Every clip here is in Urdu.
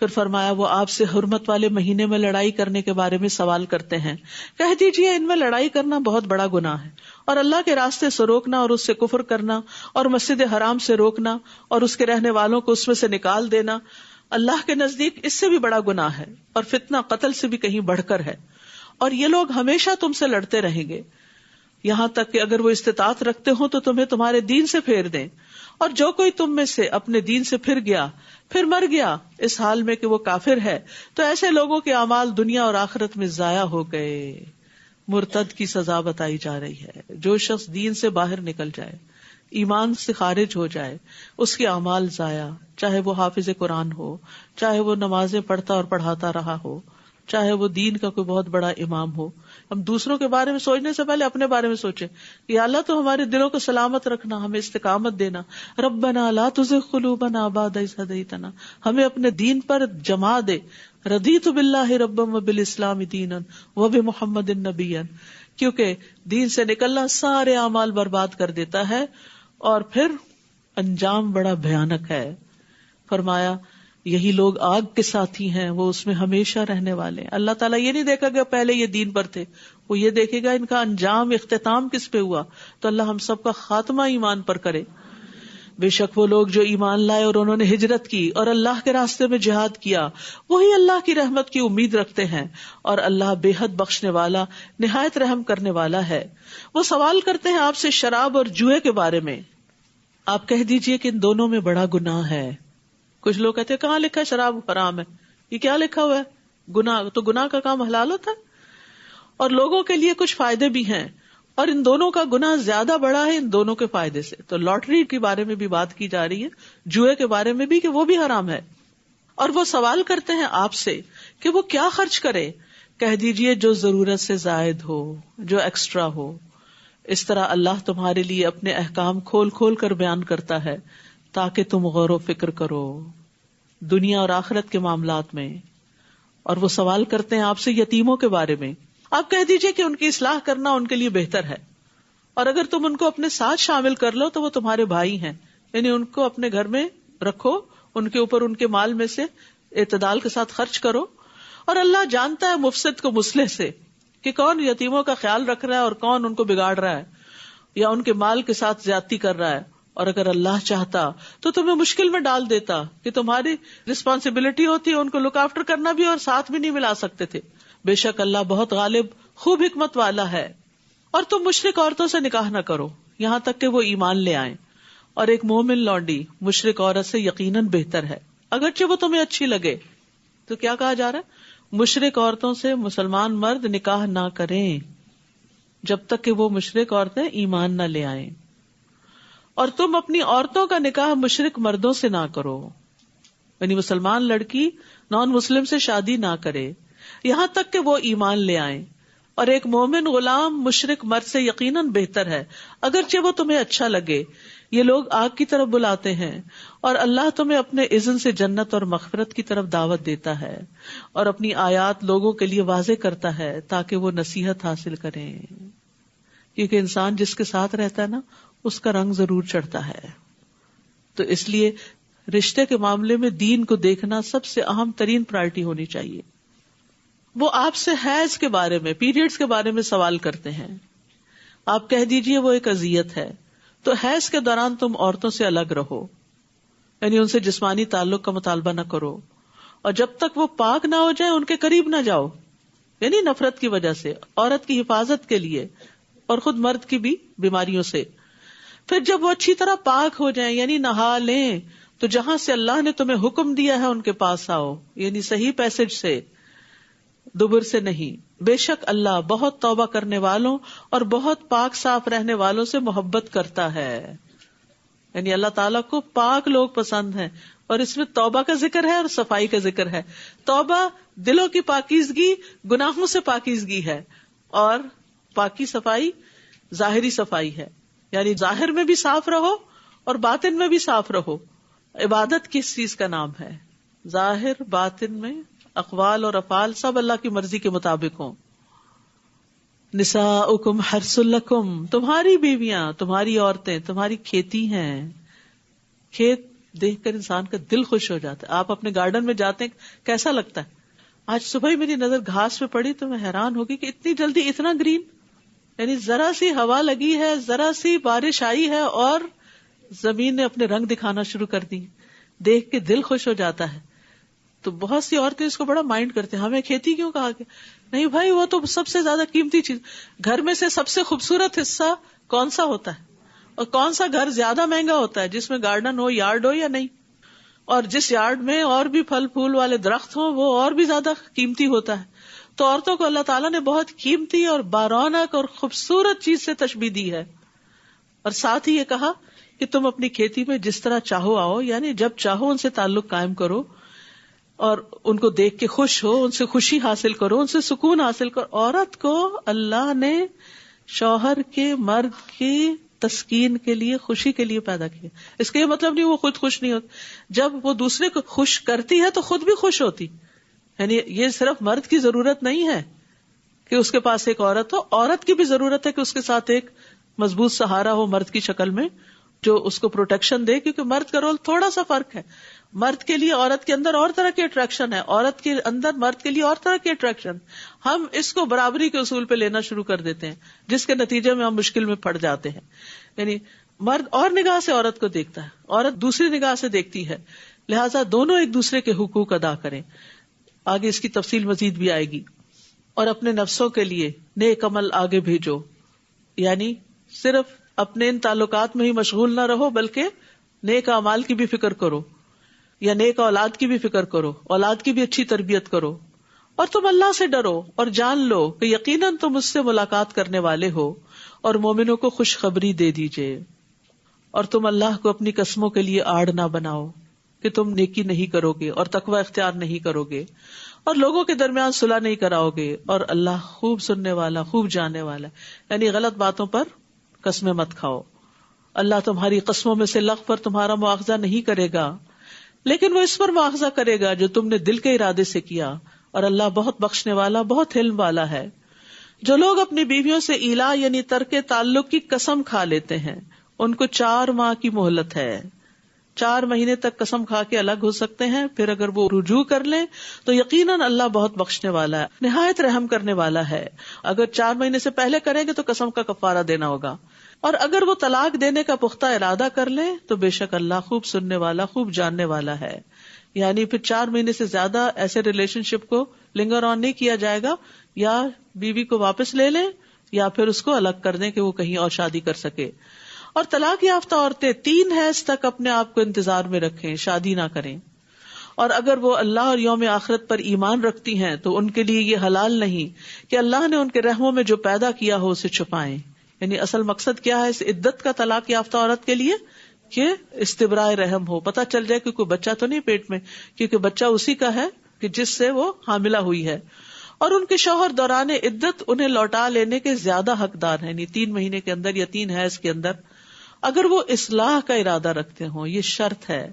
پھر فرمایا وہ آپ سے حرمت والے مہینے میں لڑائی کرنے کے بارے میں سوال کرتے ہیں، کہہ دیجئے ان میں لڑائی کرنا بہت بڑا گناہ ہے، اور اللہ کے راستے سے روکنا اور اس سے کفر کرنا اور مسجد حرام سے روکنا اور اس کے رہنے والوں کو اس میں سے نکال دینا اللہ کے نزدیک اس سے بھی بڑا گناہ ہے، اور فتنہ قتل سے بھی کہیں بڑھ کر ہے، اور یہ لوگ ہمیشہ تم سے لڑتے رہیں گے یہاں تک کہ اگر وہ استطاعت رکھتے ہوں تو تمہیں تمہارے دین سے پھیر دیں، اور جو کوئی تم میں سے اپنے دین سے پھر گیا پھر مر گیا اس حال میں کہ وہ کافر ہے تو ایسے لوگوں کے اعمال دنیا اور آخرت میں ضائع ہو گئے۔ مرتد کی سزا بتائی جا رہی ہے، جو شخص دین سے باہر نکل جائے، ایمان سے خارج ہو جائے، اس کے اعمال ضائع، چاہے وہ حافظ قرآن ہو، چاہے وہ نمازیں پڑھتا اور پڑھاتا رہا ہو، چاہے وہ دین کا کوئی بہت بڑا امام ہو۔ ہم دوسروں کے بارے میں سوچنے سے پہلے اپنے بارے میں سوچیں کہ یا اللہ تو ہمارے دلوں کو سلامت رکھنا، ہمیں استقامت دینا، ربنا لا تزغ قلوبنا بعد اذ ہدیتنا، ہمیں اپنے دین پر جما دے، رضیت باللہ ربا وبالاسلام دینا وبمحمد نبیا، کیونکہ دین سے نکلنا سارے اعمال برباد کر دیتا ہے اور پھر انجام بڑا بھیانک ہے۔ فرمایا یہی لوگ آگ کے ساتھی ہیں، وہ اس میں ہمیشہ رہنے والے ہیں۔ اللہ تعالیٰ یہ نہیں دیکھا کہ پہلے یہ دین پر تھے، وہ یہ دیکھے گا ان کا انجام اختتام کس پہ ہوا۔ تو اللہ ہم سب کا خاتمہ ایمان پر کرے۔ بے شک وہ لوگ جو ایمان لائے اور انہوں نے ہجرت کی اور اللہ کے راستے میں جہاد کیا، وہی اللہ کی رحمت کی امید رکھتے ہیں، اور اللہ بے حد بخشنے والا نہایت رحم کرنے والا ہے۔ وہ سوال کرتے ہیں آپ سے شراب اور جوئے کے بارے میں، آپ کہہ دیجئے کہ ان دونوں میں بڑا گناہ ہے۔ کچھ لوگ کہتے ہیں کہاں لکھا ہے شراب حرام ہے، یہ کیا لکھا ہوا ہے گناہ، تو گناہ کا کام حلال ہوتا ہے، اور لوگوں کے لیے کچھ فائدے بھی ہیں، اور ان دونوں کا گناہ زیادہ بڑا ہے ان دونوں کے فائدے سے۔ تو لاٹری کے بارے میں بھی بات کی جا رہی ہے، جوئے کے بارے میں بھی کہ وہ بھی حرام ہے۔ اور وہ سوال کرتے ہیں آپ سے کہ وہ کیا خرچ کرے، کہہ دیجئے جو ضرورت سے زائد ہو، جو ایکسٹرا ہو۔ اس طرح اللہ تمہارے لیے اپنے احکام کھول کھول کر بیان کرتا ہے تاکہ تم غور و فکر کرو دنیا اور آخرت کے معاملات میں۔ اور وہ سوال کرتے ہیں آپ سے یتیموں کے بارے میں، آپ کہہ دیجئے کہ ان کی اصلاح کرنا ان کے لیے بہتر ہے، اور اگر تم ان کو اپنے ساتھ شامل کر لو تو وہ تمہارے بھائی ہیں، یعنی ان کو اپنے گھر میں رکھو، ان کے اوپر ان کے مال میں سے اعتدال کے ساتھ خرچ کرو۔ اور اللہ جانتا ہے مفسد کو مصلح سے، کہ کون یتیموں کا خیال رکھ رہا ہے اور کون ان کو بگاڑ رہا ہے یا ان کے مال کے ساتھ زیادتی کر رہا ہے۔ اور اگر اللہ چاہتا تو تمہیں مشکل میں ڈال دیتا کہ تمہاری رسپانسبلٹی ہوتی ہے ان کو لک آفٹر کرنا بھی، اور ساتھ بھی نہیں ملا سکتے تھے۔ بے شک اللہ بہت غالب خوب حکمت والا ہے۔ اور تم مشرک عورتوں سے نکاح نہ کرو یہاں تک کہ وہ ایمان لے آئیں، اور ایک مومن لونڈی مشرک عورت سے یقیناً بہتر ہے اگرچہ وہ تمہیں اچھی لگے۔ تو کیا کہا جا رہا ہے؟ مشرک عورتوں سے مسلمان مرد نکاح نہ کریں جب تک کہ وہ مشرک عورتیں ایمان نہ لے آئیں، اور تم اپنی عورتوں کا نکاح مشرک مردوں سے نہ کرو، یعنی مسلمان لڑکی نان مسلم سے شادی نہ کرے یہاں تک کہ وہ ایمان لے آئیں، اور ایک مومن غلام مشرک مرد سے یقیناً بہتر ہے اگرچہ وہ تمہیں اچھا لگے۔ یہ لوگ آگ کی طرف بلاتے ہیں اور اللہ تمہیں اپنے اذن سے جنت اور مغفرت کی طرف دعوت دیتا ہے، اور اپنی آیات لوگوں کے لیے واضح کرتا ہے تاکہ وہ نصیحت حاصل کریں، کیونکہ انسان جس کے ساتھ رہتا ہے نا اس کا رنگ ضرور چڑھتا ہے۔ تو اس لیے رشتے کے معاملے میں دین کو دیکھنا سب سے اہم ترین پرائرٹی ہونی چاہیے۔ وہ آپ سے حیض کے بارے میں، پیریڈز کے بارے میں سوال کرتے ہیں، آپ کہہ دیجئے وہ ایک اذیت ہے، تو حیض کے دوران تم عورتوں سے الگ رہو، یعنی ان سے جسمانی تعلق کا مطالبہ نہ کرو، اور جب تک وہ پاک نہ ہو جائے ان کے قریب نہ جاؤ، یعنی نفرت کی وجہ سے، عورت کی حفاظت کے لیے، اور خود مرد کی بھی بیماریوں سے۔ پھر جب وہ اچھی طرح پاک ہو جائیں یعنی نہا لیں تو جہاں سے اللہ نے تمہیں حکم دیا ہے ان کے پاس آؤ، یعنی صحیح پیسج سے، دبر سے نہیں۔ بے شک اللہ بہت توبہ کرنے والوں اور بہت پاک صاف رہنے والوں سے محبت کرتا ہے، یعنی اللہ تعالیٰ کو پاک لوگ پسند ہیں، اور اس میں توبہ کا ذکر ہے اور صفائی کا ذکر ہے۔ توبہ دلوں کی پاکیزگی، گناہوں سے پاکیزگی ہے، اور پاکی صفائی ظاہری صفائی ہے، یعنی ظاہر میں بھی صاف رہو اور باطن میں بھی صاف رہو۔ عبادت کس چیز کا نام ہے؟ ظاہر باطن میں اقوال اور افعال سب اللہ کی مرضی کے مطابق ہوں۔ نساؤکم حرث لکم، تمہاری بیویاں، تمہاری عورتیں تمہاری کھیتی ہیں۔ کھیت دیکھ کر انسان کا دل خوش ہو جاتا ہے. آپ اپنے گارڈن میں جاتے ہیں, کیسا لگتا ہے؟ آج صبح ہی میری نظر گھاس پہ پڑی تو میں حیران ہو گئی کہ اتنی جلدی اتنا گرین. یعنی ذرا سی ہوا لگی ہے, ذرا سی بارش آئی ہے اور زمین نے اپنے رنگ دکھانا شروع کر دی. دیکھ کے دل خوش ہو جاتا ہے. تو بہت سی عورتیں اس کو بڑا مائنڈ کرتے ہیں, ہمیں کھیتی کیوں کہا گیا؟ نہیں بھائی, وہ تو سب سے زیادہ قیمتی چیز. گھر میں سے سب سے خوبصورت حصہ کون سا ہوتا ہے, اور کون سا گھر زیادہ مہنگا ہوتا ہے؟ جس میں گارڈن ہو, یارڈ ہو یا نہیں. اور جس یارڈ میں اور بھی پھل پھول والے درخت ہوں وہ اور بھی زیادہ قیمتی ہوتا ہے. تو عورتوں کو اللہ تعالیٰ نے بہت قیمتی اور بارونق اور خوبصورت چیز سے تشبیہ دی ہے. اور ساتھ ہی یہ کہا کہ تم اپنی کھیتی میں جس طرح چاہو آؤ, یعنی جب چاہو ان سے تعلق قائم کرو اور ان کو دیکھ کے خوش ہو, ان سے خوشی حاصل کرو, ان سے سکون حاصل کرو. عورت کو اللہ نے شوہر کے, مرد کی تسکین کے لیے, خوشی کے لیے پیدا کیا. اس کا یہ مطلب نہیں وہ خود خوش نہیں ہوتی. جب وہ دوسرے کو خوش کرتی ہے تو خود بھی خوش ہوتی. یعنی یہ صرف مرد کی ضرورت نہیں ہے کہ اس کے پاس ایک عورت ہو, عورت کی بھی ضرورت ہے کہ اس کے ساتھ ایک مضبوط سہارا ہو مرد کی شکل میں, جو اس کو پروٹیکشن دے. کیونکہ مرد کا رول تھوڑا سا فرق ہے. مرد کے لیے عورت کے اندر اور طرح کی اٹریکشن ہے, عورت کے اندر مرد کے لیے اور طرح کی اٹریکشن. ہم اس کو برابری کے اصول پہ لینا شروع کر دیتے ہیں, جس کے نتیجے میں ہم مشکل میں پڑ جاتے ہیں. یعنی مرد اور نگاہ سے عورت کو دیکھتا ہے, عورت دوسری نگاہ سے دیکھتی ہے. لہٰذا دونوں ایک دوسرے کے حقوق ادا کریں. آگے اس کی تفصیل مزید بھی آئے گی. اور اپنے نفسوں کے لیے نیک عمل آگے بھیجو. یعنی صرف اپنے ان تعلقات میں ہی مشغول نہ رہو, بلکہ نیک اعمال کی بھی فکر کرو, یا نیک اولاد کی بھی فکر کرو, اولاد کی بھی اچھی تربیت کرو. اور تم اللہ سے ڈرو اور جان لو کہ یقیناً تم اس سے ملاقات کرنے والے ہو, اور مومنوں کو خوشخبری دے دیجئے. اور تم اللہ کو اپنی قسموں کے لیے آڑ نہ بناؤ کہ تم نیکی نہیں کرو گے اور تقوی اختیار نہیں کرو گے, اور لوگوں کے درمیان صلح نہیں کراؤ گے, اور اللہ خوب سننے والا, خوب جاننے والا. یعنی غلط باتوں پر قسمیں مت کھاؤ. اللہ تمہاری قسموں میں سے لغو پر تمہارا مواخذہ نہیں کرے گا, لیکن وہ اس پر مواخذہ کرے گا جو تم نے دل کے ارادے سے کیا, اور اللہ بہت بخشنے والا, بہت حلم والا ہے. جو لوگ اپنی بیویوں سے ایلا یعنی ترک تعلق کی قسم کھا لیتے ہیں, ان کو 4 ماہ کی مہلت ہے. 4 مہینے تک قسم کھا کے الگ ہو سکتے ہیں, پھر اگر وہ رجوع کر لیں تو یقیناً اللہ بہت بخشنے والا ہے, نہایت رحم کرنے والا ہے. اگر 4 مہینے سے پہلے کریں گے تو قسم کا کفارہ دینا ہوگا, اور اگر وہ طلاق دینے کا پختہ ارادہ کر لیں تو بے شک اللہ خوب سننے والا, خوب جاننے والا ہے. یعنی پھر 4 مہینے سے زیادہ ایسے ریلیشن شپ کو لنگر آن نہیں کیا جائے گا, یا بیوی کو واپس لے لیں یا پھر اس کو الگ کر دیں کہ وہ کہیں اور شادی کر سکے. اور طلاق یافتہ عورتیں 3 حیض تک اپنے آپ کو انتظار میں رکھیں, شادی نہ کریں. اور اگر وہ اللہ اور یوم آخرت پر ایمان رکھتی ہیں تو ان کے لیے یہ حلال نہیں کہ اللہ نے ان کے رحموں میں جو پیدا کیا ہو اسے چھپائیں. یعنی اصل مقصد کیا ہے اس عدت کا طلاق یافتہ عورت کے لیے, کہ استبراء رحم ہو, پتہ چل جائے کہ کوئی بچہ تو نہیں پیٹ میں, کیونکہ بچہ اسی کا ہے کہ جس سے وہ حاملہ ہوئی ہے. اور ان کے شوہر دوران عدت انہیں لوٹا لینے کے زیادہ حقدار ہیں, یعنی 3 مہینے کے اندر یا 3 حیض کے اندر, اگر وہ اصلاح کا ارادہ رکھتے ہوں. یہ شرط ہے,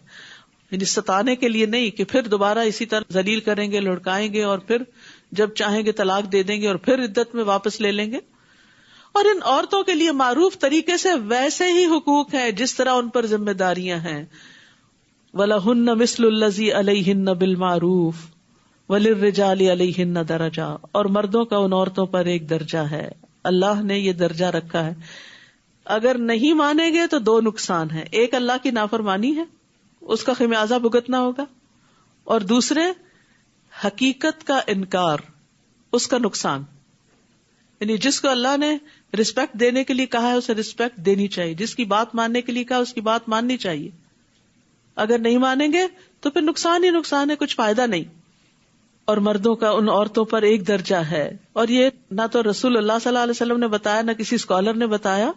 یعنی ستانے کے لیے نہیں کہ پھر دوبارہ اسی طرح ذلیل کریں گے, لڑکائیں گے, اور پھر جب چاہیں گے طلاق دے دیں گے اور پھر عدت میں واپس لے لیں گے. اور ان عورتوں کے لیے معروف طریقے سے ویسے ہی حقوق ہیں جس طرح ان پر ذمہ داریاں ہیں. وَلَهُنَّ مِثْلُ الَّذِي عَلَيْهِنَّ بِالْمَعْرُوفِ وَلِلرِّجَالِ عَلَيْهِنَّ دَرَجَةٌ, اور مردوں کا ان عورتوں پر ایک درجہ ہے. اللہ نے یہ درجہ رکھا ہے. اگر نہیں مانیں گے تو 2 نقصان ہیں. ایک اللہ کی نافرمانی ہے, اس کا خمیازہ بھگتنا ہوگا, اور دوسرے حقیقت کا انکار, اس کا نقصان. یعنی جس کو اللہ نے رسپیکٹ دینے کے لیے کہا ہے اسے رسپیکٹ دینی چاہیے, جس کی بات ماننے کے لیے کہا اس کی بات ماننی چاہیے. اگر نہیں مانیں گے تو پھر نقصان ہی نقصان ہے, کچھ فائدہ نہیں. اور مردوں کا ان عورتوں پر ایک درجہ ہے, اور یہ نہ تو رسول اللہ صلی اللہ علیہ وسلم نے بتایا, نہ کسی اسکالر نے بتایا,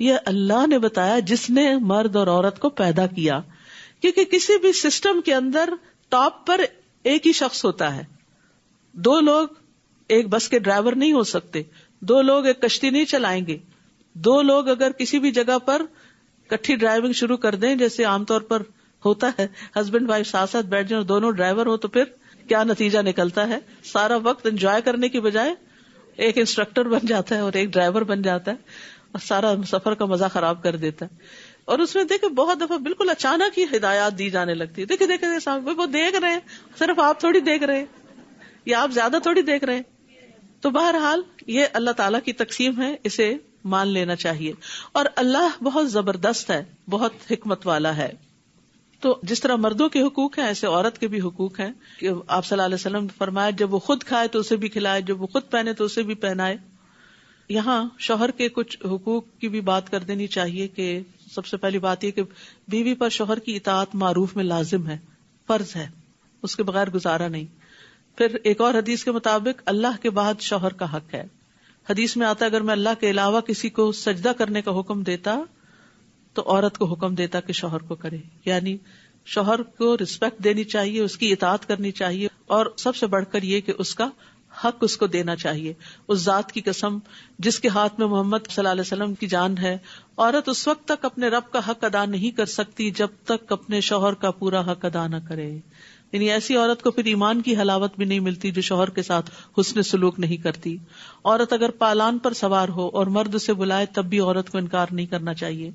یہ اللہ نے بتایا جس نے مرد اور عورت کو پیدا کیا. کیونکہ کسی بھی سسٹم کے اندر ٹاپ پر ایک ہی شخص ہوتا ہے. 2 لوگ ایک بس کے ڈرائیور نہیں ہو سکتے, 2 لوگ ایک کشتی نہیں چلائیں گے. 2 لوگ اگر کسی بھی جگہ پر کٹھی ڈرائیونگ شروع کر دیں, جیسے عام طور پر ہوتا ہے, ہسبینڈ وائف ساتھ ساتھ بیٹھ جائیں اور دونوں ڈرائیور ہو, تو پھر کیا نتیجہ نکلتا ہے؟ سارا وقت انجوائے کرنے کی بجائے ایک انسٹرکٹر بن جاتا ہے اور ایک ڈرائیور بن جاتا ہے, اور سارا سفر کا مزہ خراب کر دیتا ہے. اور اس میں دیکھیں بہت دفعہ بالکل اچانک ہی ہدایات دی جانے لگتی ہے. دیکھیں دیکھیں سامنے وہ دیکھ رہے ہیں, صرف آپ تھوڑی دیکھ رہے ہیں یا آپ زیادہ تھوڑی دیکھ رہے ہیں. تو بہرحال یہ اللہ تعالیٰ کی تقسیم ہے, اسے مان لینا چاہیے. اور اللہ بہت زبردست ہے, بہت حکمت والا ہے. تو جس طرح مردوں کے حقوق ہیں ایسے عورت کے بھی حقوق ہیں کہ آپ صلی اللہ علیہ وسلم نے فرمایا جب وہ خود کھائے تو اسے بھی کھلائے, جب وہ خود پہنے تو اسے بھی پہنائے. یہاں شوہر کے کچھ حقوق کی بھی بات کر دینی چاہیے کہ سب سے پہلی بات یہ کہ بیوی پر شوہر کی اطاعت معروف میں لازم ہے, فرض ہے, اس کے بغیر گزارا نہیں. پھر ایک اور حدیث کے مطابق اللہ کے بعد شوہر کا حق ہے. حدیث میں آتا ہے اگر میں اللہ کے علاوہ کسی کو سجدہ کرنے کا حکم دیتا تو عورت کو حکم دیتا کہ شوہر کو کرے. یعنی شوہر کو رسپیکٹ دینی چاہیے, اس کی اطاعت کرنی چاہیے, اور سب سے بڑھ کر یہ کہ اس کا حق اس کو دینا چاہیے. اس ذات کی قسم جس کے ہاتھ میں محمد صلی اللہ علیہ وسلم کی جان ہے, عورت اس وقت تک اپنے رب کا حق ادا نہیں کر سکتی جب تک اپنے شوہر کا پورا حق ادا نہ کرے. یعنی ایسی عورت کو پھر ایمان کی حلاوت بھی نہیں ملتی جو شوہر کے ساتھ حسن سلوک نہیں کرتی. عورت اگر پالان پر سوار ہو اور مرد اسے بلائے تب بھی عورت کو انکار نہیں کرنا چاہیے.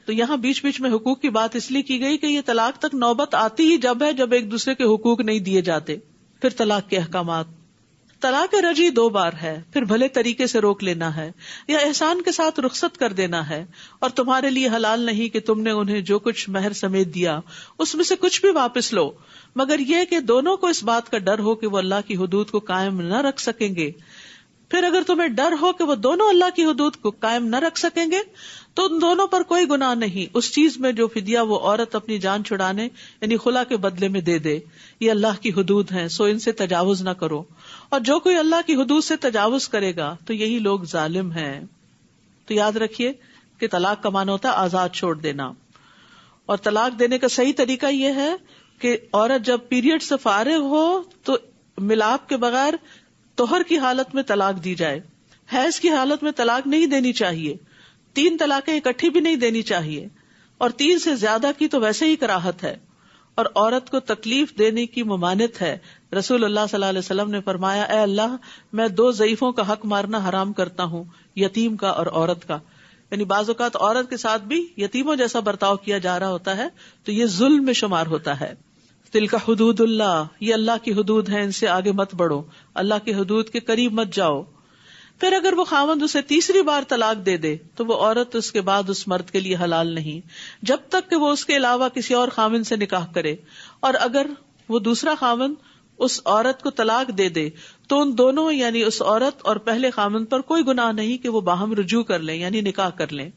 تو یہاں بیچ بیچ میں حقوق کی بات اس لیے کی گئی کہ یہ طلاق تک نوبت آتی ہی جب ہے جب ایک دوسرے کے حقوق نہیں دیے جاتے. پھر طلاق کے احکامات. طلاق رجعی 2 بار ہے, پھر بھلے طریقے سے روک لینا ہے یا احسان کے ساتھ رخصت کر دینا ہے, اور تمہارے لیے حلال نہیں کہ تم نے انہیں جو کچھ مہر سمیت دیا اس میں سے کچھ بھی واپس لو, مگر یہ کہ دونوں کو اس بات کا ڈر ہو کہ وہ اللہ کی حدود کو قائم نہ رکھ سکیں گے. پھر اگر تمہیں ڈر ہو کہ وہ دونوں اللہ کی حدود کو قائم نہ رکھ سکیں گے تو ان دونوں پر کوئی گناہ نہیں اس چیز میں جو فدیہ وہ عورت اپنی جان چھڑانے یعنی خلا کے بدلے میں دے دے. یہ اللہ کی حدود ہیں سو ان سے تجاوز نہ کرو, اور جو کوئی اللہ کی حدود سے تجاوز کرے گا تو یہی لوگ ظالم ہیں. تو یاد رکھیے کہ طلاق کا معنی ہوتا ہے آزاد چھوڑ دینا, اور طلاق دینے کا صحیح طریقہ یہ ہے کہ عورت جب پیریڈ سے فارغ ہو تو ملاپ کے بغیر طہر کی حالت میں طلاق دی جائے. حیض کی حالت میں طلاق نہیں دینی چاہیے, 3 طلاقیں اکٹھی بھی نہیں دینی چاہیے, اور 3 سے زیادہ کی تو ویسے ہی کراہت ہے, اور عورت کو تکلیف دینے کی ممانعت ہے. رسول اللہ صلی اللہ علیہ وسلم نے فرمایا اے اللہ میں 2 ضعیفوں کا حق مارنا حرام کرتا ہوں, یتیم کا اور عورت کا. یعنی بعض اوقات عورت کے ساتھ بھی یتیموں جیسا برتاؤ کیا جا رہا ہوتا ہے تو یہ ظلم میں شمار ہوتا ہے. تلک حدود اللہ, یہ اللہ کی حدود ہیں, ان سے آگے مت بڑھو, اللہ کی حدود کے قریب مت جاؤ. پھر اگر وہ خاوند اسے تیسری بار طلاق دے دے تو وہ عورت اس کے بعد اس مرد کے لیے حلال نہیں جب تک کہ وہ اس کے علاوہ کسی اور خاوند سے نکاح کرے. اور اگر وہ دوسرا خاوند اس عورت کو طلاق دے دے تو ان دونوں یعنی اس عورت اور پہلے خاوند پر کوئی گناہ نہیں کہ وہ باہم رجوع کر لیں یعنی نکاح کر لیں,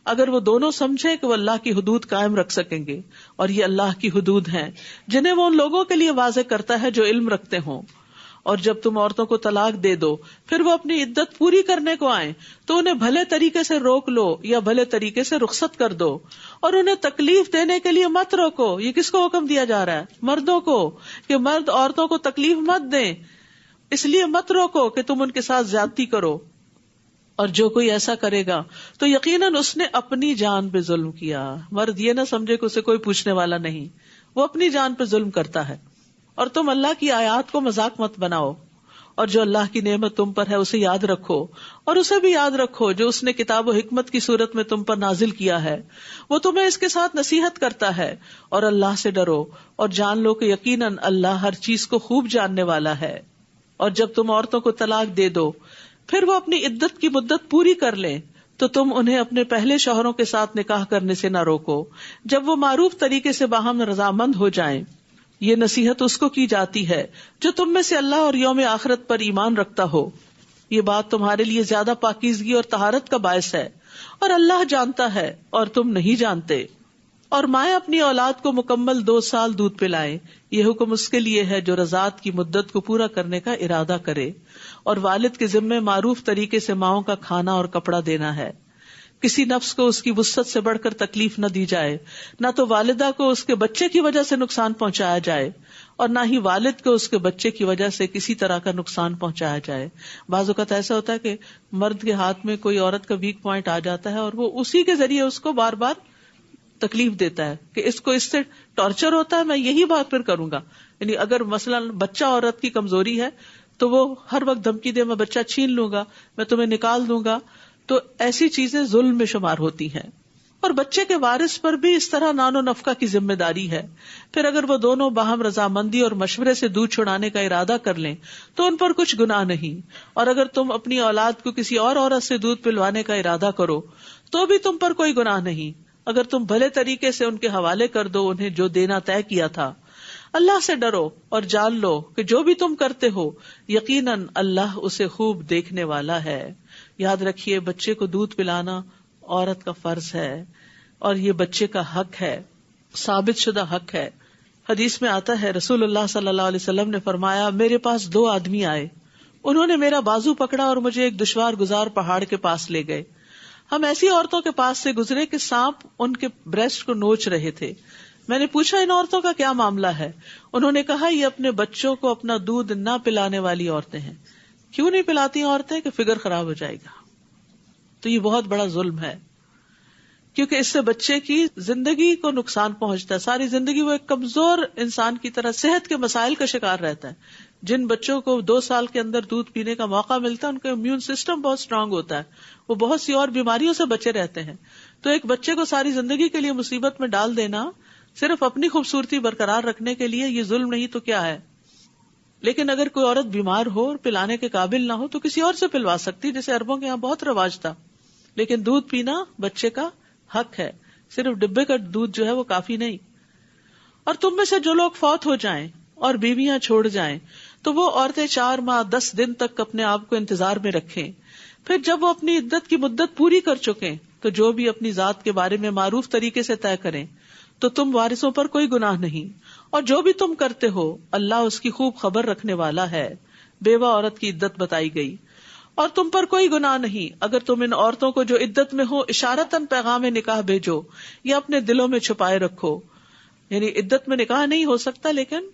اگر وہ دونوں سمجھیں کہ وہ اللہ کی حدود قائم رکھ سکیں گے. اور یہ اللہ کی حدود ہیں جنہیں وہ ان لوگوں کے لیے واضح کرتا ہے جو علم رکھتے ہوں. اور جب تم عورتوں کو طلاق دے دو پھر وہ اپنی عدت پوری کرنے کو آئیں تو انہیں بھلے طریقے سے روک لو یا بھلے طریقے سے رخصت کر دو, اور انہیں تکلیف دینے کے لیے مت روکو. یہ کس کو حکم دیا جا رہا ہے؟ مردوں کو, کہ مرد عورتوں کو تکلیف مت دیں, اس لیے مت روکو کہ تم ان کے ساتھ زیادتی کرو. اور جو کوئی ایسا کرے گا تو یقیناً اس نے اپنی جان پہ ظلم کیا. مرد یہ نہ سمجھے کہ اسے کوئی پوچھنے والا نہیں, وہ اپنی جان پہ ظلم کرتا ہے. اور تم اللہ کی آیات کو مذاق مت بناؤ, اور جو اللہ کی نعمت تم پر ہے اسے یاد رکھو, اور اسے بھی یاد رکھو جو اس نے کتاب و حکمت کی صورت میں تم پر نازل کیا ہے, وہ تمہیں اس کے ساتھ نصیحت کرتا ہے. اور اللہ سے ڈرو اور جان لو کہ یقیناً اللہ ہر چیز کو خوب جاننے والا ہے. اور جب تم عورتوں کو طلاق دے دو پھر وہ اپنی عدت کی مدت پوری کر لیں تو تم انہیں اپنے پہلے شوہروں کے ساتھ نکاح کرنے سے نہ روکو جب وہ معروف طریقے سے باہم رضامند ہو جائیں. یہ نصیحت اس کو کی جاتی ہے جو تم میں سے اللہ اور یوم آخرت پر ایمان رکھتا ہو. یہ بات تمہارے لیے زیادہ پاکیزگی اور طہارت کا باعث ہے, اور اللہ جانتا ہے اور تم نہیں جانتے. اور مائیں اپنی اولاد کو مکمل 2 سال دودھ پلائیں, یہ حکم اس کے لیے ہے جو رضاعت کی مدت کو پورا کرنے کا ارادہ کرے. اور والد کے ذمے معروف طریقے سے ماؤں کا کھانا اور کپڑا دینا ہے. کسی نفس کو اس کی وسعت سے بڑھ کر تکلیف نہ دی جائے, نہ تو والدہ کو اس کے بچے کی وجہ سے نقصان پہنچایا جائے اور نہ ہی والد کو اس کے بچے کی وجہ سے کسی طرح کا نقصان پہنچایا جائے. بعض اوقات ایسا ہوتا ہے کہ مرد کے ہاتھ میں کوئی عورت کا ویک پوائنٹ آ جاتا ہے اور وہ اسی کے ذریعے اس کو بار بار تکلیف دیتا ہے کہ اس کو اس سے ٹارچر ہوتا ہے, میں یہی بات پھر کروں گا. یعنی اگر مثلا بچہ عورت کی کمزوری ہے تو وہ ہر وقت دھمکی دے میں بچہ چھین لوں گا, میں تمہیں نکال دوں گا, تو ایسی چیزیں ظلم میں شمار ہوتی ہیں. اور بچے کے وارث پر بھی اس طرح نان و نفقہ کی ذمہ داری ہے. پھر اگر وہ دونوں باہم رضامندی اور مشورے سے دودھ چھڑانے کا ارادہ کر لیں تو ان پر کچھ گناہ نہیں. اور اگر تم اپنی اولاد کو کسی اور عورت سے دودھ پلوانے کا ارادہ کرو تو بھی تم پر کوئی گناہ نہیں، اگر تم بھلے طریقے سے ان کے حوالے کر دو انہیں جو دینا طے کیا تھا. اللہ سے ڈرو اور جان لو کہ جو بھی تم کرتے ہو یقیناً اللہ اسے خوب دیکھنے والا ہے. یاد رکھیے بچے کو دودھ پلانا عورت کا فرض ہے اور یہ بچے کا حق ہے، ثابت شدہ حق ہے. حدیث میں آتا ہے رسول اللہ صلی اللہ علیہ وسلم نے فرمایا میرے پاس 2 آدمی آئے، انہوں نے میرا بازو پکڑا اور مجھے ایک دشوار گزار پہاڑ کے پاس لے گئے. ہم ایسی عورتوں کے پاس سے گزرے کہ سانپ ان کے بریسٹ کو نوچ رہے تھے. میں نے پوچھا ان عورتوں کا کیا معاملہ ہے؟ انہوں نے کہا یہ اپنے بچوں کو اپنا دودھ نہ پلانے والی عورتیں ہیں. کیوں نہیں پلاتی عورتیں؟ کہ فگر خراب ہو جائے گا. تو یہ بہت بڑا ظلم ہے کیونکہ اس سے بچے کی زندگی کو نقصان پہنچتا ہے. ساری زندگی وہ ایک کمزور انسان کی طرح صحت کے مسائل کا شکار رہتا ہے. جن بچوں کو 2 سال کے اندر دودھ پینے کا موقع ملتا ہے ان کا امیون سسٹم بہت اسٹرانگ ہوتا ہے، وہ بہت سی اور بیماریوں سے بچے رہتے ہیں. تو ایک بچے کو ساری زندگی کے لیے مصیبت میں ڈال دینا صرف اپنی خوبصورتی برقرار رکھنے کے لیے، یہ ظلم نہیں تو کیا ہے؟ لیکن اگر کوئی عورت بیمار ہو اور پلانے کے قابل نہ ہو تو کسی اور سے پلوا سکتی، جیسے عربوں کے یہاں بہت رواج تھا. لیکن دودھ پینا بچے کا حق ہے، صرف ڈبے کا دودھ جو ہے وہ کافی نہیں. اور تم میں سے جو لوگ فوت ہو جائیں اور بیویاں چھوڑ جائیں تو وہ عورتیں 4 ماہ 10 دن تک اپنے آپ کو انتظار میں رکھیں. پھر جب وہ اپنی عدت کی مدت پوری کر چکیں تو جو بھی اپنی ذات کے بارے میں معروف طریقے سے طے کریں تو تم وارثوں پر کوئی گناہ نہیں. اور جو بھی تم کرتے ہو اللہ اس کی خوب خبر رکھنے والا ہے. بیوہ عورت کی عدت بتائی گئی. اور تم پر کوئی گناہ نہیں اگر تم ان عورتوں کو جو عدت میں ہو اشارتاً پیغام نکاح بھیجو یا اپنے دلوں میں چھپائے رکھو. یعنی عدت میں نکاح نہیں ہو سکتا لیکن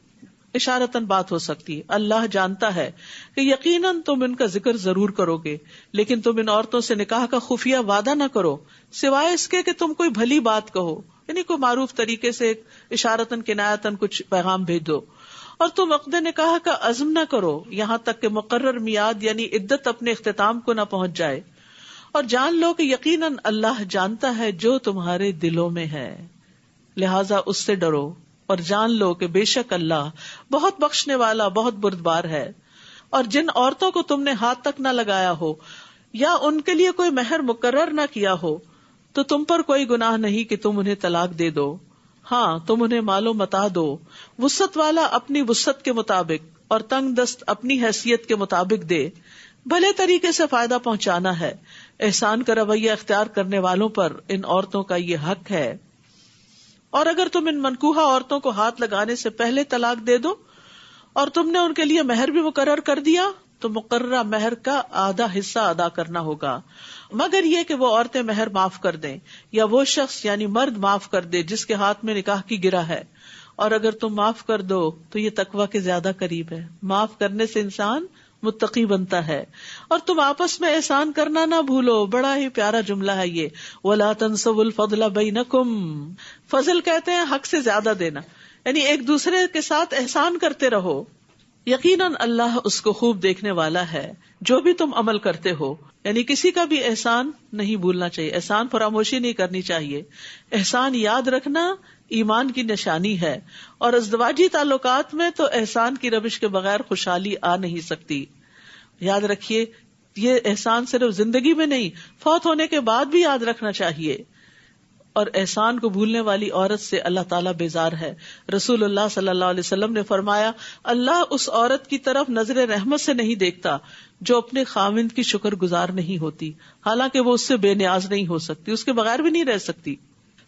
اشارتاً بات ہو سکتی ہے. اللہ جانتا ہے کہ یقیناً تم ان کا ذکر ضرور کرو گے، لیکن تم ان عورتوں سے نکاح کا خفیہ وعدہ نہ کرو سوائے اس کے کہ تم کوئی بھلی بات کہو، یعنی کوئی معروف طریقے سے اشارتاً کنایتاً کچھ پیغام بھیج دو. اور تم عقد نکاح کا عزم نہ کرو یہاں تک کہ مقرر میعاد یعنی عدت اپنے اختتام کو نہ پہنچ جائے. اور جان لو کہ یقیناً اللہ جانتا ہے جو تمہارے دلوں میں ہے، لہذا اس سے ڈرو اور جان لو کہ بے شک اللہ بہت بخشنے والا بہت بردبار ہے. اور جن عورتوں کو تم نے ہاتھ تک نہ لگایا ہو یا ان کے لیے کوئی مہر مقرر نہ کیا ہو تو تم پر کوئی گناہ نہیں کہ تم انہیں طلاق دے دو. ہاں تم انہیں مال و متاع دو، وسعت والا اپنی وسعت کے مطابق اور تنگ دست اپنی حیثیت کے مطابق دے. بھلے طریقے سے فائدہ پہنچانا ہے. احسان کا رویہ اختیار کرنے والوں پر ان عورتوں کا یہ حق ہے. اور اگر تم ان منکوحہ عورتوں کو ہاتھ لگانے سے پہلے طلاق دے دو اور تم نے ان کے لیے مہر بھی مقرر کر دیا تو مقررہ مہر کا آدھا حصہ ادا کرنا ہوگا، مگر یہ کہ وہ عورتیں مہر معاف کر دیں یا وہ شخص یعنی مرد معاف کر دے جس کے ہاتھ میں نکاح کی گرہ ہے. اور اگر تم معاف کر دو تو یہ تقویٰ کے زیادہ قریب ہے. معاف کرنے سے انسان متقی بنتا ہے. اور تم آپس میں احسان کرنا نہ بھولو. بڑا ہی پیارا جملہ ہے یہ، وَلَا تَنْسَوُا الْفَضْلَ بَيْنَكُمْ. فضل کہتے ہیں حق سے زیادہ دینا، یعنی ایک دوسرے کے ساتھ احسان کرتے رہو. یقیناً اللہ اس کو خوب دیکھنے والا ہے جو بھی تم عمل کرتے ہو. یعنی کسی کا بھی احسان نہیں بھولنا چاہیے، احسان فراموشی نہیں کرنی چاہیے. احسان یاد رکھنا ایمان کی نشانی ہے، اور ازدواجی تعلقات میں تو احسان کی روش کے بغیر خوشحالی آ نہیں سکتی. یاد رکھیے یہ احسان صرف زندگی میں نہیں، فوت ہونے کے بعد بھی یاد رکھنا چاہیے. اور احسان کو بھولنے والی عورت سے اللہ تعالیٰ بیزار ہے. رسول اللہ صلی اللہ علیہ وسلم نے فرمایا اللہ اس عورت کی طرف نظر رحمت سے نہیں دیکھتا جو اپنے خاوند کی شکر گزار نہیں ہوتی، حالانکہ وہ اس سے بے نیاز نہیں ہو سکتی، اس کے بغیر بھی نہیں رہ سکتی.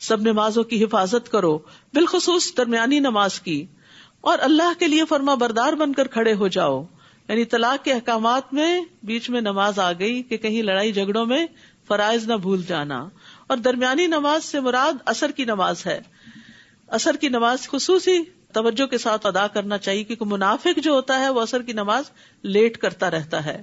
سب نمازوں کی حفاظت کرو، بالخصوص درمیانی نماز کی، اور اللہ کے لیے فرما بردار بن کر کھڑے ہو جاؤ. یعنی طلاق کے احکامات میں بیچ میں نماز آ گئی کہ کہیں لڑائی جھگڑوں میں فرائض نہ بھول جانا. اور درمیانی نماز سے مراد عصر کی نماز ہے. عصر کی نماز خصوصی توجہ کے ساتھ ادا کرنا چاہیے کیونکہ منافق جو ہوتا ہے وہ عصر کی نماز لیٹ کرتا رہتا ہے.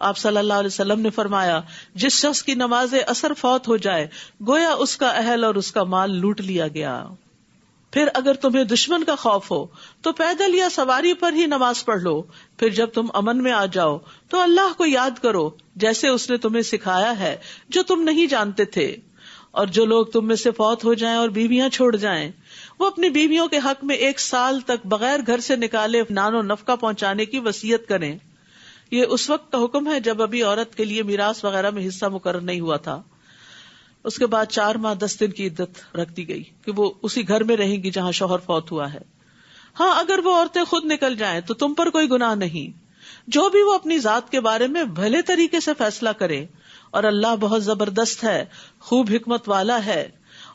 آپ صلی اللہ علیہ وسلم نے فرمایا جس شخص کی نماز عصر فوت ہو جائے گویا اس کا اہل اور اس کا مال لوٹ لیا گیا. پھر اگر تمہیں دشمن کا خوف ہو تو پیدل یا سواری پر ہی نماز پڑھ لو. پھر جب تم امن میں آ جاؤ تو اللہ کو یاد کرو جیسے اس نے تمہیں سکھایا ہے جو تم نہیں جانتے تھے. اور جو لوگ تم میں سے فوت ہو جائیں اور بیویاں چھوڑ جائیں وہ اپنی بیویوں کے حق میں 1 سال تک بغیر گھر سے نکالے نان و نفقہ پہنچانے کی وصیت کریں. یہ اس وقت کا حکم ہے جب ابھی عورت کے لیے میراث وغیرہ میں حصہ مقرر نہیں ہوا تھا. اس کے بعد 4 ماہ 10 دن کی عدت رکھ دی گئی کہ وہ اسی گھر میں رہیں گی جہاں شوہر فوت ہوا ہے. ہاں اگر وہ عورتیں خود نکل جائیں تو تم پر کوئی گناہ نہیں. جو بھی وہ اپنی ذات کے بارے میں بھلے طریقے سے فیصلہ کرے، اور اللہ بہت زبردست ہے، خوب حکمت والا ہے.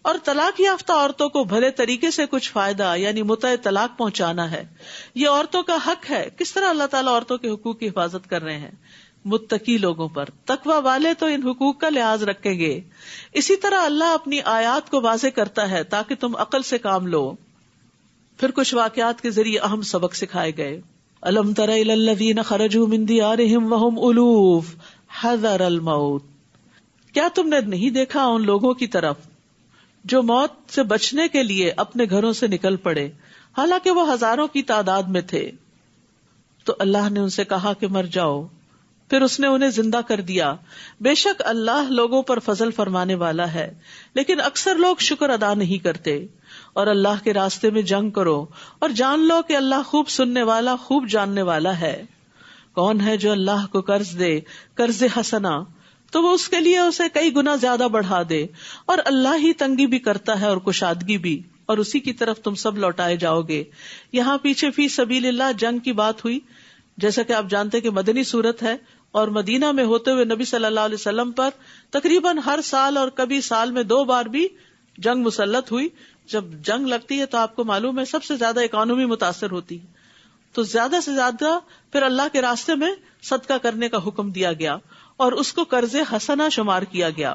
اور طلاق یافتہ عورتوں کو بھلے طریقے سے کچھ فائدہ یعنی متع طلاق پہنچانا ہے. یہ عورتوں کا حق ہے. کس طرح اللہ تعالیٰ عورتوں کے حقوق کی حفاظت کر رہے ہیں؟ متقی لوگوں پر. تقوی والے تو ان حقوق کا لحاظ رکھیں گے. اسی طرح اللہ اپنی آیات کو واضح کرتا ہے تاکہ تم عقل سے کام لو. پھر کچھ واقعات کے ذریعے اہم سبق سکھائے گئے. الم تر الی الذین خرجوا من دیارہم وہم الوف حذر الموت. کیا تم نے نہیں دیکھا ان لوگوں کی طرف جو موت سے بچنے کے لیے اپنے گھروں سے نکل پڑے حالانکہ وہ ہزاروں کی تعداد میں تھے. تو اللہ نے ان سے کہا کہ مر جاؤ، پھر اس نے انہیں زندہ کر دیا. بے شک اللہ لوگوں پر فضل فرمانے والا ہے، لیکن اکثر لوگ شکر ادا نہیں کرتے. اور اللہ کے راستے میں جنگ کرو اور جان لو کہ اللہ خوب سننے والا خوب جاننے والا ہے. کون ہے جو اللہ کو قرض دے قرض حسنا تو وہ اس کے لیے اسے کئی گنا زیادہ بڑھا دے، اور اللہ ہی تنگی بھی کرتا ہے اور کشادگی بھی، اور اسی کی طرف تم سب لوٹائے جاؤ گے. یہاں پیچھے فی سبیل اللہ جنگ کی بات ہوئی، جیسا کہ آپ جانتے کہ مدنی صورت ہے، اور مدینہ میں ہوتے ہوئے نبی صلی اللہ علیہ وسلم پر تقریباً ہر سال اور کبھی سال میں 2 بار بھی جنگ مسلط ہوئی. جب جنگ لگتی ہے تو آپ کو معلوم ہے سب سے زیادہ اکانومی متاثر ہوتی ہے، تو زیادہ سے زیادہ پھر اللہ کے راستے میں صدقہ کرنے کا حکم دیا گیا اور اس کو قرض حسنہ شمار کیا گیا.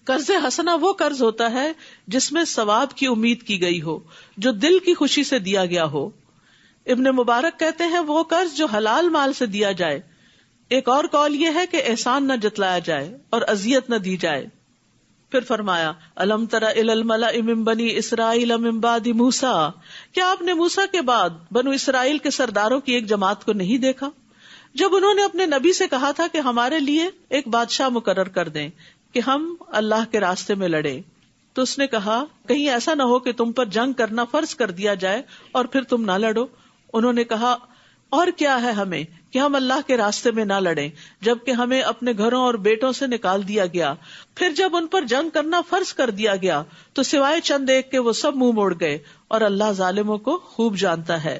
قرض حسنہ وہ قرض ہوتا ہے جس میں ثواب کی امید کی گئی ہو، جو دل کی خوشی سے دیا گیا ہو. ابن مبارک کہتے ہیں وہ قرض جو حلال مال سے دیا جائے. ایک اور قول یہ ہے کہ احسان نہ جتلایا جائے اور اذیت نہ دی جائے. پھر فرمایا الم تر الی الملأ من بنی اسرائیل من بعد موسیٰ. کیا آپ نے موسیٰ کے بعد بنو اسرائیل کے سرداروں کی ایک جماعت کو نہیں دیکھا جب انہوں نے اپنے نبی سے کہا تھا کہ ہمارے لیے ایک بادشاہ مقرر کر دیں کہ ہم اللہ کے راستے میں لڑیں. تو اس نے کہا کہیں ایسا نہ ہو کہ تم پر جنگ کرنا فرض کر دیا جائے اور پھر تم نہ لڑو. انہوں نے کہا اور کیا ہے ہمیں کہ ہم اللہ کے راستے میں نہ لڑیں جبکہ ہمیں اپنے گھروں اور بیٹوں سے نکال دیا گیا. پھر جب ان پر جنگ کرنا فرض کر دیا گیا تو سوائے چند ایک کے وہ سب منہ موڑ گئے، اور اللہ ظالموں کو خوب جانتا ہے.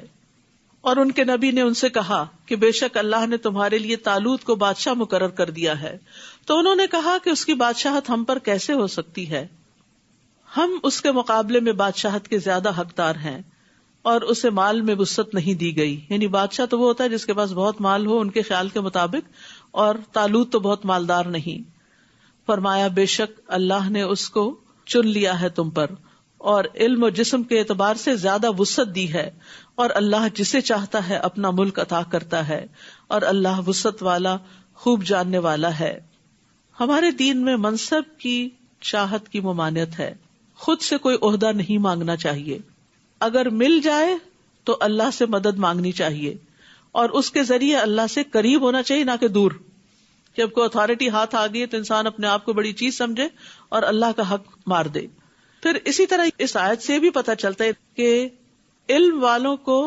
اور ان کے نبی نے ان سے کہا کہ بے شک اللہ نے تمہارے لیے طالوت کو بادشاہ مقرر کر دیا ہے. تو انہوں نے کہا کہ اس کی بادشاہت ہم پر کیسے ہو سکتی ہے، ہم اس کے مقابلے میں بادشاہت کے زیادہ حقدار ہیں. اور اسے مال میں وسعت نہیں دی گئی، یعنی بادشاہ تو وہ ہوتا ہے جس کے پاس بہت مال ہو ان کے خیال کے مطابق، اور طالوت تو بہت مالدار نہیں. فرمایا بے شک اللہ نے اس کو چن لیا ہے تم پر، اور علم و جسم کے اعتبار سے زیادہ وسعت دی ہے، اور اللہ جسے چاہتا ہے اپنا ملک عطا کرتا ہے، اور اللہ وسعت والا خوب جاننے والا ہے. ہمارے دین میں منصب کی چاہت کی ممانعت ہے. خود سے کوئی عہدہ نہیں مانگنا چاہیے. اگر مل جائے تو اللہ سے مدد مانگنی چاہیے، اور اس کے ذریعے اللہ سے قریب ہونا چاہیے نہ کہ دور. جب کوئی اتھارٹی ہاتھ آ گئی تو انسان اپنے آپ کو بڑی چیز سمجھے اور اللہ کا حق مار دے. پھر اسی طرح اس آیت سے بھی پتہ چلتا ہے کہ علم والوں کو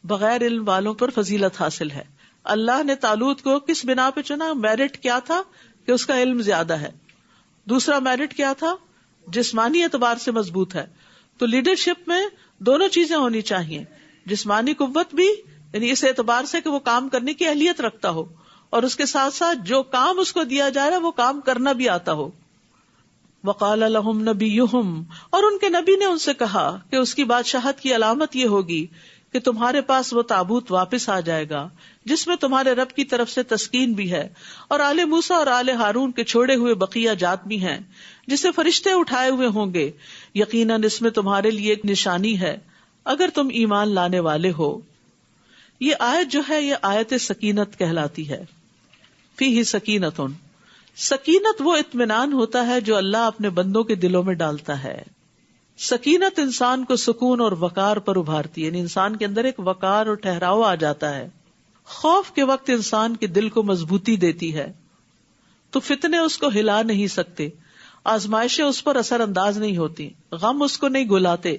بغیر علم والوں پر فضیلت حاصل ہے. اللہ نے طالوت کو کس بنا پہ چنا؟ میرٹ کیا تھا کہ اس کا علم زیادہ ہے. دوسرا میرٹ کیا تھا؟ جسمانی اعتبار سے مضبوط ہے. تو لیڈرشپ میں دونوں چیزیں ہونی چاہیے، جسمانی قوت بھی یعنی اس اعتبار سے کہ وہ کام کرنے کی اہلیت رکھتا ہو، اور اس کے ساتھ ساتھ جو کام اس کو دیا جا رہا ہے وہ کام کرنا بھی آتا ہو. وقال لهم نبیہم، اور ان کے نبی نے ان سے کہا کہ اس کی بادشاہت کی علامت یہ ہوگی کہ تمہارے پاس وہ تابوت واپس آ جائے گا جس میں تمہارے رب کی طرف سے تسکین بھی ہے، اور آل موسیٰ اور آل ہارون کے چھوڑے ہوئے بقیہ جات بھی ہیں جسے فرشتے اٹھائے ہوئے ہوں گے. یقیناً اس میں تمہارے لیے ایک نشانی ہے اگر تم ایمان لانے والے ہو. یہ آیت جو ہے یہ آیت سکینت کہلاتی ہے. فیہ سکینتن، سکینت وہ اطمینان ہوتا ہے جو اللہ اپنے بندوں کے دلوں میں ڈالتا ہے. سکینت انسان کو سکون اور وقار پر ابھارتی ہے، یعنی انسان کے اندر ایک وقار اور ٹھہراؤ آ جاتا ہے. خوف کے وقت انسان کے دل کو مضبوطی دیتی ہے تو فتنے اس کو ہلا نہیں سکتے، آزمائشیں اس پر اثر انداز نہیں ہوتی، غم اس کو نہیں گلاتے،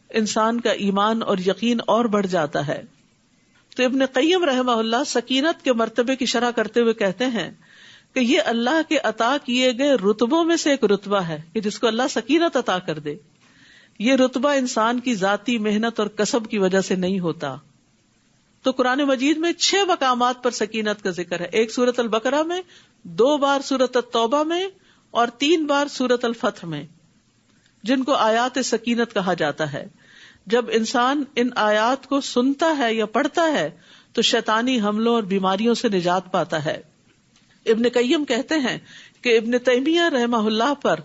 انسان کا ایمان اور یقین اور بڑھ جاتا ہے. تو ابن قیم رحمہ اللہ سکینت کے مرتبے کی شرح کرتے ہوئے کہتے ہیں کہ یہ اللہ کے عطا کیے گئے رتبوں میں سے ایک رتبہ ہے کہ جس کو اللہ سکینت عطا کر دے. یہ رتبہ انسان کی ذاتی محنت اور کسب کی وجہ سے نہیں ہوتا. تو قرآن مجید میں 6 مقامات پر سکینت کا ذکر ہے، ایک سورۃ البقرہ میں، 2 بار سورۃ التوبہ میں اور 3 بار سورۃ الفتح میں، جن کو آیات سکینت کہا جاتا ہے. جب انسان ان آیات کو سنتا ہے یا پڑھتا ہے تو شیطانی حملوں اور بیماریوں سے نجات پاتا ہے. ابن قیم کہتے ہیں کہ ابن تیمیہ رحمہ اللہ پر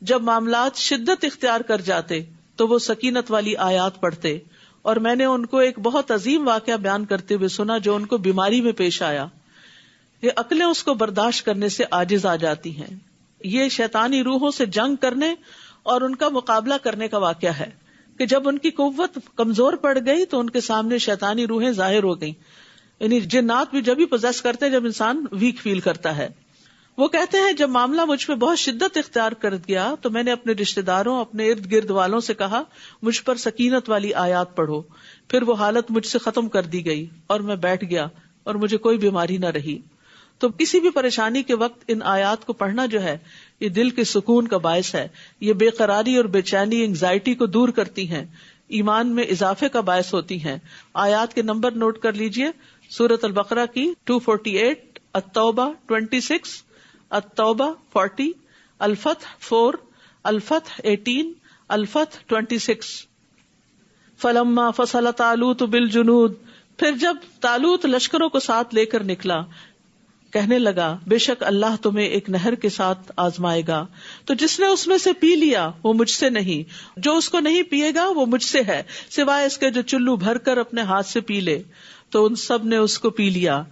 جب معاملات شدت اختیار کر جاتے تو وہ سکینت والی آیات پڑھتے، اور میں نے ان کو ایک بہت عظیم واقعہ بیان کرتے ہوئے سنا جو ان کو بیماری میں پیش آیا. یہ عقلیں اس کو برداشت کرنے سے عاجز آ جاتی ہیں. یہ شیطانی روحوں سے جنگ کرنے اور ان کا مقابلہ کرنے کا واقعہ ہے کہ جب ان کی قوت کمزور پڑ گئی تو ان کے سامنے شیطانی روحیں ظاہر ہو گئیں. یعنی جنات بھی جب ہی پوزیس کرتے ہیں جب انسان ویک فیل کرتا ہے. وہ کہتے ہیں جب معاملہ مجھ پہ بہت شدت اختیار کر گیا تو میں نے اپنے رشتہ داروں، اپنے ارد گرد والوں سے کہا مجھ پر سکینت والی آیات پڑھو. پھر وہ حالت مجھ سے ختم کر دی گئی اور میں بیٹھ گیا اور مجھے کوئی بیماری نہ رہی. تو کسی بھی پریشانی کے وقت ان آیات کو پڑھنا جو ہے یہ دل کے سکون کا باعث ہے. یہ بے قراری اور بے چینی، انگزائٹی کو دور کرتی ہیں، ایمان میں اضافے کا باعث ہوتی ہیں. آیات کے نمبر نوٹ کر لیجئے. سورۃ البقرہ کی 248، التوبہ 26، التوبہ 40، الفتح 4، الفتح 18، الفتح 26. فلما فصل طالوت بالجنود، پھر جب طالوت لشکروں کو ساتھ لے کر نکلا، کہنے لگا بے شک اللہ تمہیں ایک نہر کے ساتھ آزمائے گا، تو جس نے اس میں سے پی لیا وہ مجھ سے نہیں، جو اس کو نہیں پیے گا وہ مجھ سے ہے، سوائے اس کے جو چلو بھر کر اپنے ہاتھ سے پی لے. تو ان سب نے اس کو پی لیا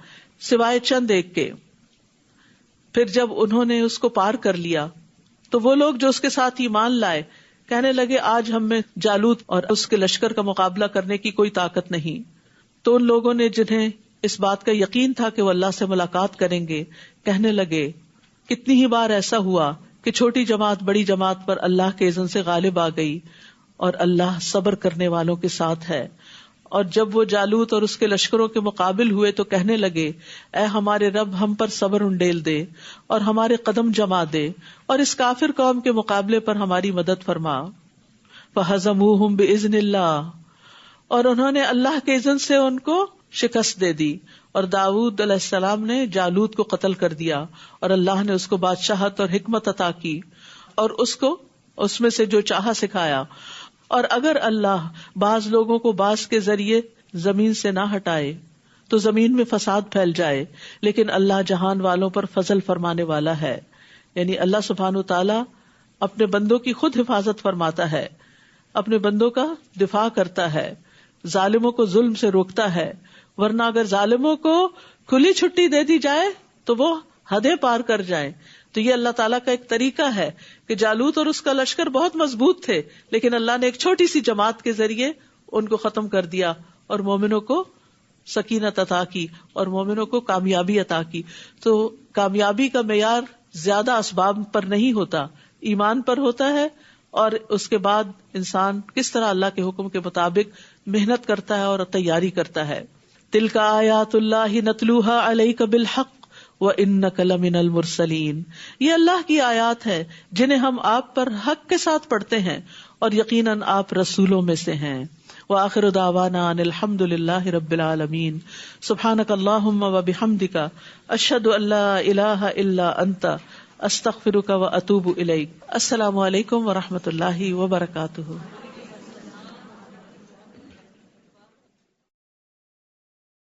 سوائے چند ایک کے. پھر جب انہوں نے اس کو پار کر لیا تو وہ لوگ جو اس کے ساتھ ایمان لائے کہنے لگے آج ہم میں جالوت اور اس کے لشکر کا مقابلہ کرنے کی کوئی طاقت نہیں. تو ان لوگوں نے جنہیں اس بات کا یقین تھا کہ وہ اللہ سے ملاقات کریں گے کہنے لگے کتنی ہی بار ایسا ہوا کہ چھوٹی جماعت بڑی جماعت پر اللہ کے اذن سے غالب آ گئی اور اللہ صبر کرنے والوں کے ساتھ ہے. اور جب وہ جالوت اور اس کے لشکروں کے مقابل ہوئے تو کہنے لگے اے ہمارے رب ہم پر صبر انڈیل دے اور ہمارے قدم جما دے اور اس کافر قوم کے مقابلے پر ہماری مدد فرما. فہزموہم بإذن اللہ، اور انہوں نے اللہ کے اذن سے ان کو شکست دے دی. اور داؤد علیہ السلام نے جالوت کو قتل کر دیا اور اللہ نے اس کو بادشاہت اور حکمت عطا کی اور اس کو اس میں سے جو چاہا سکھایا. اور اگر اللہ بعض لوگوں کو بعض کے ذریعے زمین سے نہ ہٹائے تو زمین میں فساد پھیل جائے، لیکن اللہ جہان والوں پر فضل فرمانے والا ہے. یعنی اللہ سبحانہ وتعالی اپنے بندوں کی خود حفاظت فرماتا ہے، اپنے بندوں کا دفاع کرتا ہے، ظالموں کو ظلم سے روکتا ہے. ورنہ اگر ظالموں کو کھلی چھٹی دے دی جائے تو وہ حدیں پار کر جائیں. تو یہ اللہ تعالیٰ کا ایک طریقہ ہے کہ جالوت اور اس کا لشکر بہت مضبوط تھے لیکن اللہ نے ایک چھوٹی سی جماعت کے ذریعے ان کو ختم کر دیا اور مومنوں کو سکینت عطا کی اور مومنوں کو کامیابی عطا کی. تو کامیابی کا معیار زیادہ اسباب پر نہیں ہوتا، ایمان پر ہوتا ہے، اور اس کے بعد انسان کس طرح اللہ کے حکم کے مطابق محنت کرتا ہے اور تیاری کرتا ہے. تلک آیات اللہ نتلوها علیک بالحق وَإِنَّكَ لَمِنَ الْمُرْسَلِينَ، یہ اللہ کی آیات ہے جنہیں ہم آپ پر حق کے ساتھ پڑھتے ہیں اور یقیناً آپ رسولوں میں سے ہیں. وآخر دعوانا ان الحمد للہ رب العالمین. سبحانک اللہم وبحمدک اشہد ان لا الہ الا انت استغفرک واتوب الیک. السلام علیکم ورحمۃ اللہ وبرکاتہ.